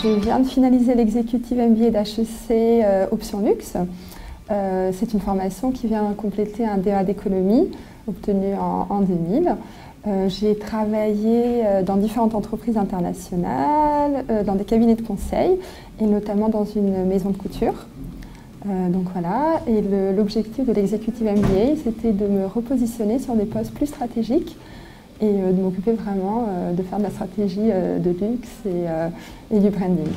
Je viens de finaliser l'executive MBA d'HEC Option Luxe. C'est une formation qui vient compléter un DEA d'économie obtenu en 2000. J'ai travaillé dans différentes entreprises internationales, dans des cabinets de conseil et notamment dans une maison de couture. Donc voilà, et l'objectif de l'executive MBA, c'était de me repositionner sur des postes plus stratégiques et de m'occuper vraiment de faire de la stratégie de luxe et du branding.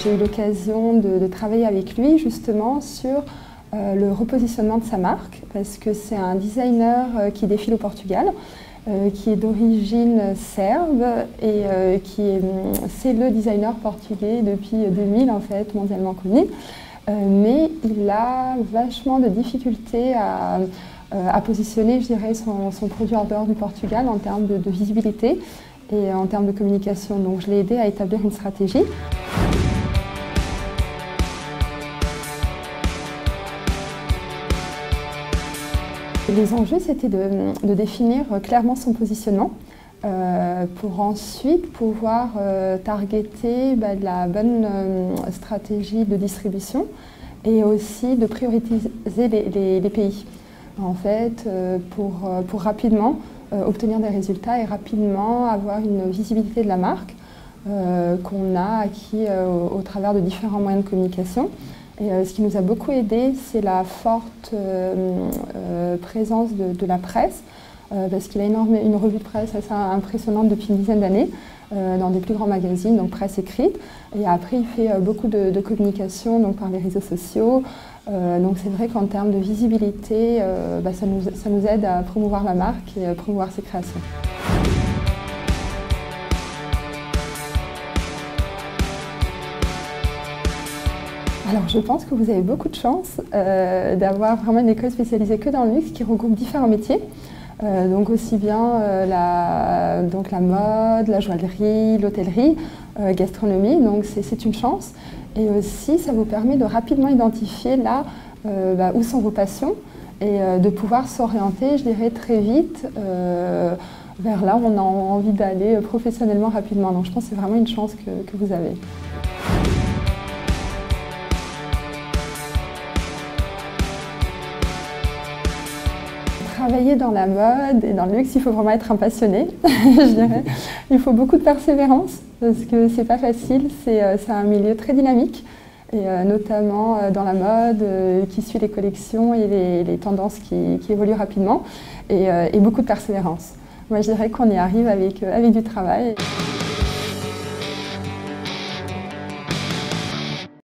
J'ai eu l'occasion de travailler avec lui justement sur le repositionnement de sa marque, parce que c'est un designer qui défile au Portugal, qui est d'origine serbe et c'est le designer portugais depuis 2000 en fait, mondialement connu. Mais il a vachement de difficultés à positionner, je dirais, son produit en dehors du Portugal en termes de visibilité et en termes de communication. Donc je l'ai aidé à établir une stratégie. Les enjeux, c'était de définir clairement son positionnement pour ensuite pouvoir targeter de la bonne stratégie de distribution et aussi de prioriser les pays. En fait, pour rapidement obtenir des résultats et rapidement avoir une visibilité de la marque qu'on a acquis au travers de différents moyens de communication. Et ce qui nous a beaucoup aidé, c'est la forte présence de la presse, parce qu'il a une revue de presse assez impressionnante depuis une dizaine d'années, dans des plus grands magazines, donc presse écrite. Et après, il fait beaucoup de communication donc par les réseaux sociaux. Donc c'est vrai qu'en termes de visibilité, ça nous aide à promouvoir la marque et promouvoir ses créations. Alors je pense que vous avez beaucoup de chance d'avoir vraiment une école spécialisée que dans le luxe qui regroupe différents métiers. Donc aussi bien la mode, la joaillerie, l'hôtellerie, gastronomie, donc c'est une chance. Et aussi ça vous permet de rapidement identifier là où sont vos passions et de pouvoir s'orienter, je dirais, très vite vers là où on a envie d'aller professionnellement rapidement. Donc je pense que c'est vraiment une chance que vous avez. Travailler dans la mode et dans le luxe, il faut vraiment être un passionné, je dirais. Il faut beaucoup de persévérance parce que c'est pas facile, c'est un milieu très dynamique et notamment dans la mode qui suit les collections et les tendances qui évoluent rapidement et beaucoup de persévérance. Moi je dirais qu'on y arrive avec du travail.